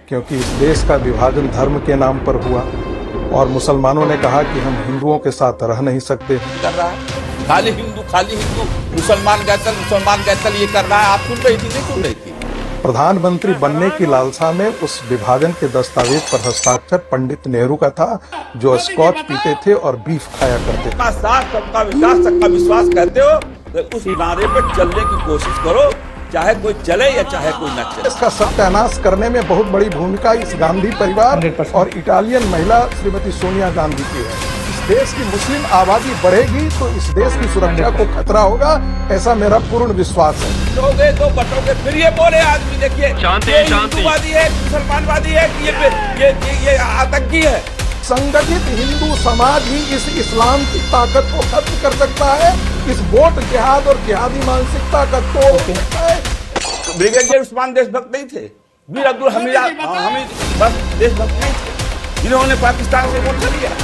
क्योंकि इस देश का विभाजन धर्म के नाम पर हुआ और मुसलमानों ने कहा कि हम हिंदुओं के साथ रह नहीं सकते। कर रहा है खाली हिंदू मुसलमान गैतल ये कर रहा है। आप सुन रही थी नहीं सुन रही थी? प्रधानमंत्री बनने की लालसा में उस विभाजन के दस्तावेज पर हस्ताक्षर पंडित नेहरू का था, जो स्कॉच पीते थे और बीफ खाया करते थे। साथ सबका विकास सबका विश्वास कहते हो तो उस नारे पर चलने की कोशिश करो, चाहे कोई चले या चाहे कोई न चले। इसका सत्यानाश करने में बहुत बड़ी भूमिका इस गांधी परिवार और इटालियन महिला श्रीमती सोनिया गांधी की है। इस देश की मुस्लिम आबादी बढ़ेगी तो इस देश की सुरक्षा को खतरा होगा, ऐसा मेरा पूर्ण विश्वास है। दो बटोगे फिर ये बोले आदमी, देखिए हिंदूवादी है, मुसलमानवादी है, ये आतंकी है। संगठित हिंदू समाज ही इस इस्लाम की ताकत को खत्म कर सकता है, इस वोट जिहाद और जिहादी मानसिकता का तोड़ सकता है। ब्रिगेडियर उस्मान देशभक्त नहीं थे, वीर अब्दुल हमीद बस देशभक्त नहीं थे, जिन्होंने पाकिस्तान से वोट लिया।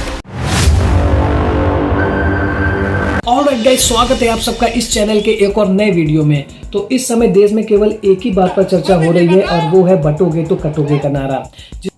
ऑलराइट गाइस, स्वागत है आप सबका इस चैनल के एक और नए वीडियो में। तो इस समय देश में केवल एक ही बात पर चर्चा हो रही है और वो है बटोगे तो कटोगे का नारा,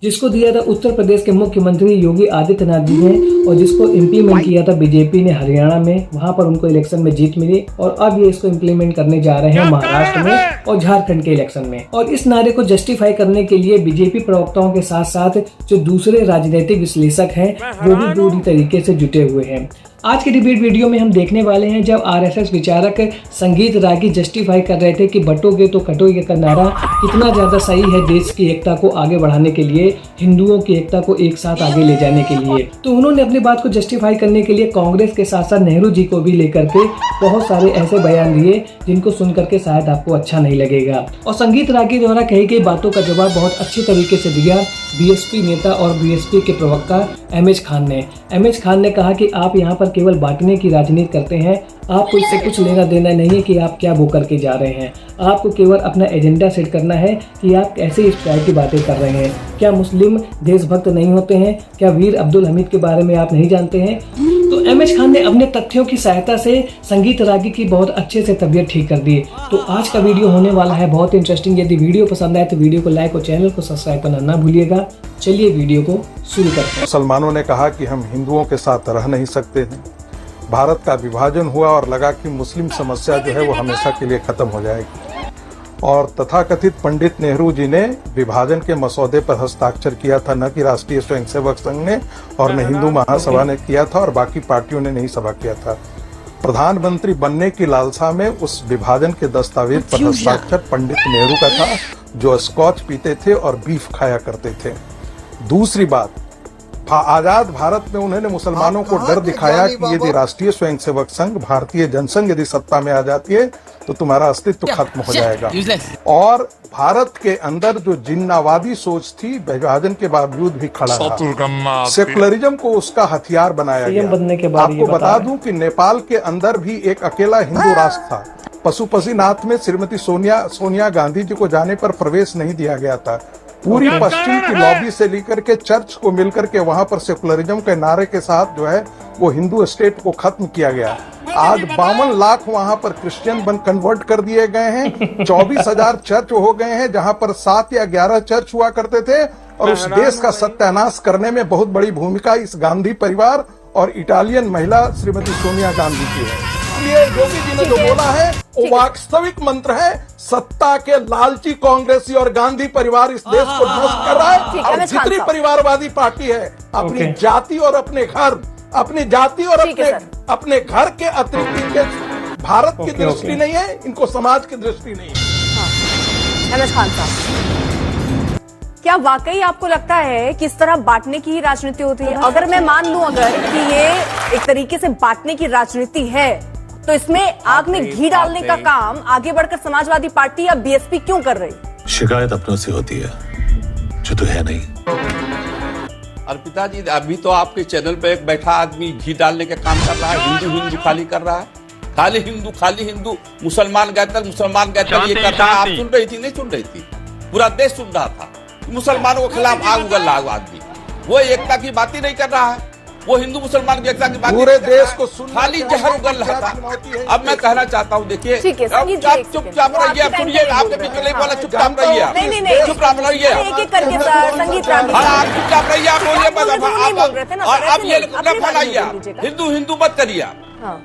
जिसको दिया था उत्तर प्रदेश के मुख्यमंत्री योगी आदित्यनाथ जी ने और जिसको इम्प्लीमेंट किया था बीजेपी ने हरियाणा में। वहां पर उनको इलेक्शन में जीत मिली और अब ये इसको इम्प्लीमेंट करने जा रहे हैं महाराष्ट्र में और झारखंड के इलेक्शन में। और इस नारे को जस्टिफाई करने के लिए बीजेपी प्रवक्ताओं के साथ साथ जो दूसरे राजनीतिक विश्लेषक हैं वो भी पूरी तरीके से जुटे हुए हैं। आज के डिबेट वीडियो में हम देखने वाले हैं जब आरएसएस विचारक संगीत रागी जस्टिफाई कर रहे थे कि बटोगे तो कटोगे का नारा कितना ज्यादा सही है देश की एकता को आगे बढ़ाने के लिए, हिंदुओं की एकता को एक साथ आगे ले जाने के लिए। तो उन्होंने अपनी बात को जस्टिफाई करने के लिए कांग्रेस के साथ साथ नेहरू जी को भी लेकर के बहुत सारे ऐसे बयान दिए जिनको सुन करके शायद आपको अच्छा नहीं लगेगा। और संगीत रागी द्वारा कही गई बातों का जवाब बहुत अच्छी तरीके से दिया बीएसपी नेता और बीएसपी के प्रवक्ता एमएच खान ने। एमएच खान ने कहा कि आप यहाँ पर केवल बांटने की राजनीति करते हैं, आपको इससे कुछ लेना देना नहीं है कि आप क्या वो करके जा रहे हैं। आपको केवल अपना एजेंडा सेट करना है कि आप कैसे इस तरह की बातें कर रहे हैं। क्या मुस्लिम देशभक्त नहीं होते हैं? क्या वीर अब्दुल हमीद के बारे में आप नहीं जानते हैं? तो एमएच खान ने अपने तथ्यों की सहायता से संगीत रागी की बहुत अच्छे से तबीयत ठीक कर दी। तो आज का वीडियो होने वाला है बहुत इंटरेस्टिंग। यदि वीडियो पसंद आए तो वीडियो को लाइक और चैनल को सब्सक्राइब करना ना भूलिएगा। चलिए वीडियो को शुरू करते हैं। मुसलमानों ने कहा कि हम हिंदुओं के साथ रह नहीं सकते हैं। भारत का विभाजन हुआ और लगा कि मुस्लिम समस्या जो है वो हमेशा के लिए खत्म हो जाएगी। और तथाकथित पंडित नेहरू जी ने विभाजन के मसौदे पर हस्ताक्षर किया था, न कि राष्ट्रीय स्वयंसेवक संघ ने और न हिंदू महासभा ने किया था और बाकी पार्टियों ने नहीं सभा किया था। प्रधानमंत्री बनने की लालसा में उस विभाजन के दस्तावेज पर हस्ताक्षर पंडित नेहरू का था, जो स्कॉच पीते थे और बीफ खाया करते थे। दूसरी बात, आजाद भारत में उन्होंने मुसलमानों को डर दिखाया कि यदि राष्ट्रीय स्वयंसेवक संघ, भारतीय जनसंघ यदि सत्ता में आ जाती है तो तुम्हारा अस्तित्व खत्म हो जाएगा। और भारत के अंदर जो जिन्नावादी सोच थी विभाजन के बावजूद भी खड़ा रहा। सेकुलरिज्म को उसका हथियार बनाया गया। आपको बता दूं कि नेपाल के अंदर भी एक अकेला हिंदू राष्ट्र था। पशुपतिनाथ में श्रीमती सोनिया गांधी जी को जाने पर प्रवेश नहीं दिया गया था। पूरी पश्चिम की लॉबी से लेकर के चर्च को मिलकर के वहां पर सेकुलरिज्म के नारे के साथ जो है वो हिंदू स्टेट को खत्म किया गया। आज 52 लाख वहां पर क्रिश्चियन बन कन्वर्ट कर दिए गए हैं। 24,000 चर्च हो गए हैं, जहां पर 7 या 11 चर्च हुआ करते थे। और उस देश का सत्यानाश करने में बहुत बड़ी भूमिका इस गांधी परिवार और इटालियन महिला श्रीमती सोनिया गांधी की है। इसलिए योगी जी ने जो बोला है वो वास्तविक मंत्र है। सत्ता के लालची कांग्रेसी और गांधी परिवार इस देश को नष्ट कर रहा है। और जितनी परिवारवादी पार्टी है अपनी जाति और अपने घर, अपनी जाति और अपने घर के अतिरिक्त इनके भारत की दृष्टि नहीं है, इनको समाज की दृष्टि नहीं है। एमएच खान साहब, क्या वाकई आपको लगता है कि इस तरह बांटने की ही राजनीति होती है? अगर मैं मान लूं अगर कि ये एक तरीके से बांटने की राजनीति है तो इसमें आग में घी डालने का काम आगे बढ़कर समाजवादी पार्टी या बीएसपी क्यों कर रही? शिकायत अपनों से होती है जो तो है नहीं। अर्पिता जी, अभी तो आपके चैनल पे एक बैठा आदमी घी डालने का काम कर रहा है, हिंदू खाली कर रहा है। खाली हिंदू मुसलमान गैतल ये कर रहा है। आप सुन रही थी नहीं सुन रही थी? पूरा देश सुन रहा था। मुसलमानों के खिलाफ आग उगल रहा है आदमी, वो एकता की बात ही नहीं कर रहा है। वो हिंदू मुसलमान की एकता की बात पूरे नहीं कर रहा देश है। को सुनना खाली चाहिए, जहर उगल रहा क्या था। चुनौती है अब मैं कहना चाहता हूँ, देखिए ठीक है, संगीत जी, आप एक चुपचाप सेकंड। रहिए, आप आपके सुनिए, टाइम आपके पे बीच में हाँ। वाला चुपचाप रहिए, नहीं नहीं चुपचाप रहिए। एक एक करके सर संगीत रागी हाँ, आप चुपचाप रहिए, आप बोलिए मत, आप नहीं बोल रहे थे ना, और अब ऐसे ये नहीं, ना अपनी बात फैलाइए, नहीं बोल लीजिएगा। हिंदू हिंदू मत करिए आप। हाँ।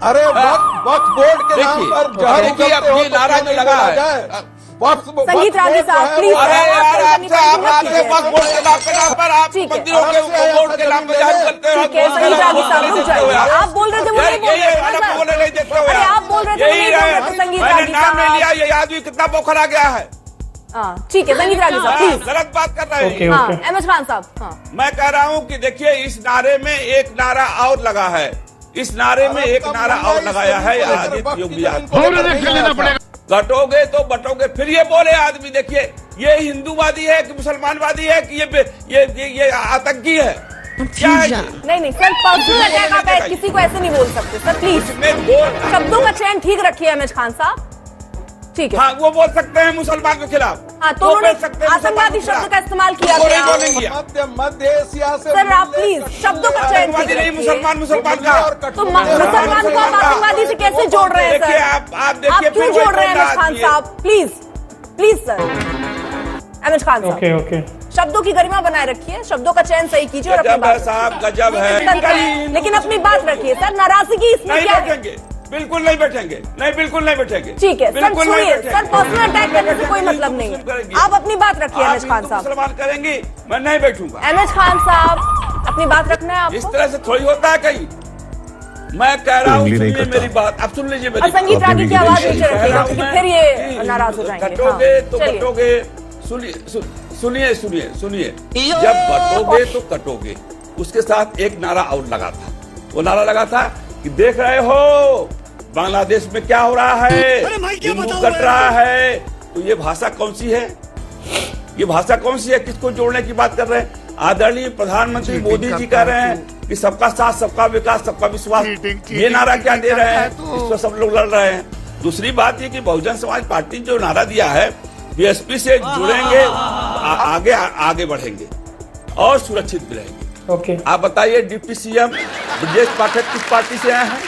अरे वक्फ बोर्ड के नाम देखिए, पर जहर देखिए, उगलते अब हो ये तो नारा क्यों जो नहीं लगा बोला है, जाए? संगीत रागी साहब, प्लीज। अरे यार, करनी आप पड़ेगी, आते वक्त वोट के नाम पर आप ठीक है। मंदिरों के वोट के नाम पर जाहिर करते हो। ठीक है, संगीत रागी साहब रुक जाइए। आप बोल रहे थे वो नहीं बोल रहे थे ना, बोले नहीं देखते हो अरे यार। आप बोल रहे थे वो नहीं बोल रहे थे संगीत मैंने रागी नाम नहीं लिया, साहब। ये आदमी कितना बौखला गया है। हाँ, ठीक है संगीत रागी साहब प्लीज। गलत बात कर रहे हैं। हाँ, एमएच खान साहब। हाँ, मैं कह रहा हूँ कि देखिए, इस नारे में एक नारा और लगा है, इस नारे में एक नारा और लगाया है आदित्य योगी यादव। कटोगे तो बटोगे, फिर ये बोले आदमी, देखिए ये हिंदूवादी है कि मुसलमानवादी है कि ये आतंकी है, क्या है ये? नहीं सर, पर्सनल अटैक आप किसी को ऐसे नहीं बोल सकते सर, प्लीज। इसमें बोल शब्दों का चयन ठीक रखिए एमएच खान साहब, ठीक है। हाँ, वो बोल सकते हैं मुसलमान के खिलाफ। हाँ, तो वो उन्होंने बोल सकते हैं आतंकवादी मुसलमान शब्द का इस्तेमाल किया वो नहीं गया। बोलेंगे। मध्य एशिया से सर आप प्लीज शब्दों का चयन ठीक आतंकवादी नहीं, रखिए। मुसलमान का। तो मुसलमान को आप आतंकवादी से कैसे जोड़ रहे हैं देखिए, सर? आप देखिए, आप क्यों फिर जोड़ रहे हैं वही एमएच खान बात साहब? प्लीज सर, एमएच खान साहब, ओके शब्दों की गरिमा बनाए रखिए, शब्दों का चयन सही कीजिए और अपनी गजब है बात साहब, गजब है। रखिए। लेकिन अपनी बात रखिए सर, नाराजगी इसमें नहीं क्या है? बैठेंगे, बिल्कुल नहीं बैठेंगे, नहीं बिल्कुल नहीं बैठेंगे। ठीक है सर, बिल्कुल नहीं सुनिए बैठेंगे। सर, पर्सनल अटैक करने से कोई हिंदू मतलब नहीं मुस्लिम करेंगे। है। आप अपनी बात रखिए आप एमएच खान हिंदू साहब। मुसलमान करेंगी, मैं नहीं बैठूंगा। एमएच खान साहब, अपनी बात रखना है इस आपको। तरह से थोड़ी होता है कहीं। मैं कह रहा हूँ, उंगली नहीं सुनिए करता। मेरी बात, अब सुन लीजिए और मेरी संगीत बात। रागी की आवाज नीचे कह रहा रखिएगा, हूं क्योंकि मैं फिर ये कि नाराज हो जाएंगे। कटोगे हाँ, तो चलिए। कटोगे, सुनिए, जब बटोगे तो कटोगे। उसके साथ एक नारा और लगा था, वो नारा लगा था कि देख रहे हो बांग्लादेश में क्या हो रहा है, हिंदू कट रहा है। तो ये भाषा कौन सी है, ये भाषा कौन सी है, किसको जोड़ने की बात कर रहे हैं? आदरणीय प्रधानमंत्री मोदी जी कह रहे हैं कि सबका साथ, सबका विकास, सबका विश्वास। ये नारा क्या दे रहे हैं, इस पर सब लोग लड़ रहे हैं। दूसरी बात ये कि बहुजन समाज पार्टी जो नारा दिया है, बीएसपी से जुड़ेंगे, आगे बढ़ेंगे और सुरक्षित भी रहेंगे। ओके, आप बताइए, डिप्टी सीएम ब्रजेश पाठक किस पार्टी से आए हैं?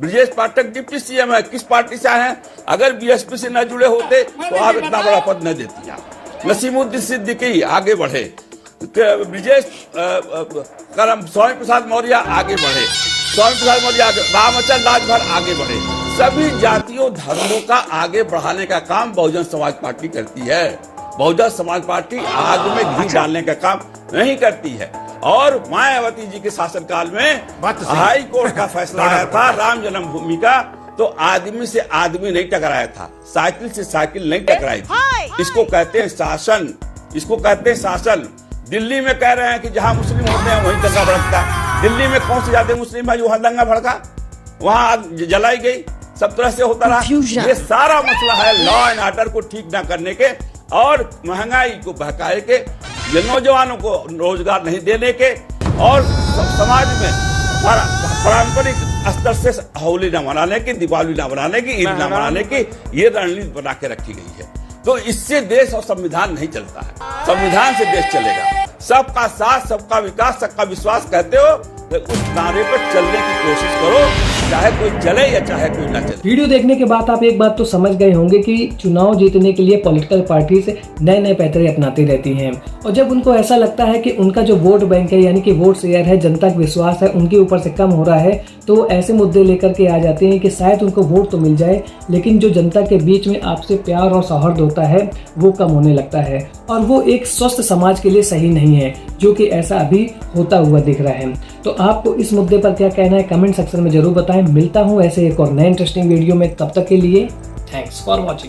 ब्रजेश पाठक डिप्टी सीएम है, किस पार्टी से आए हैं? अगर बीएसपी से न जुड़े होते तो आप इतना बड़ा पद न देती आप। नसीमुद्दीन सिद्दीकी आगे बढ़े, ब्रजेश स्वामी प्रसाद मौर्य आगे बढ़े, स्वामी प्रसाद मौर्य आगे, रामचंद्र राजभर आगे बढ़े। सभी जातियों धर्मों का आगे बढ़ाने का काम बहुजन समाज पार्टी करती है। बहुजन समाज पार्टी आग में घी डालने का काम नहीं करती है। और मायावती जी के शासनकाल में हाई कोर्ट का फैसला आया था राम जन्मभूमि का, तो आदमी से आदमी नहीं टकराया था, साइकिल से साइकिल नहीं टकराई थी। इसको कहते हैं शासन, इसको कहते हैं शासन। दिल्ली में कह रहे हैं कि जहां मुस्लिम होते हैं वहीं दंगा भड़कता है। दिल्ली में कौन से ज्यादा मुस्लिम है जो वहां दंगा भड़का, वहां आग जलाई गई, सब तरह से होता रहा। ये सारा मसला है लॉ एंड ऑर्डर को ठीक न करने के और महंगाई को बहकाए के, ये नौजवानों को रोजगार नहीं देने के, और समाज में पारंपरिक स्तर से होली न मनाने की, दिवाली न मनाने की, ईद न मनाने की ये रणनीति बना के रखी गई है। तो इससे देश और संविधान नहीं चलता है, संविधान से देश चलेगा। सबका साथ, सबका विकास, सबका विश्वास कहते हो तो उस नारे पर चलने की कोशिश करो, चाहे कोई चले या चाहे कोई ना चले। वीडियो देखने के बाद आप एक बात तो समझ गए होंगे कि चुनाव जीतने के लिए पॉलिटिकल पार्टी से नए पैतरे अपनाती रहती हैं, और जब उनको ऐसा लगता है कि उनका जो वोट बैंक है, यानी कि वोट शेयर है, जनता का विश्वास है, उनके ऊपर से कम हो रहा है, तो ऐसे मुद्दे लेकर के आ जाते हैं कि शायद उनको वोट तो मिल जाए, लेकिन जो जनता के बीच में आपसे प्यार और सौहार्द होता है वो कम होने लगता है, और वो एक स्वस्थ समाज के लिए सही नहीं है, जो कि ऐसा अभी होता हुआ दिख रहा है। तो आपको इस मुद्दे पर क्या कहना है कमेंट सेक्शन में जरूर बताएं। मिलता हूं ऐसे एक और नए इंटरेस्टिंग वीडियो में, तब तक के लिए थैंक्स फॉर वॉचिंग।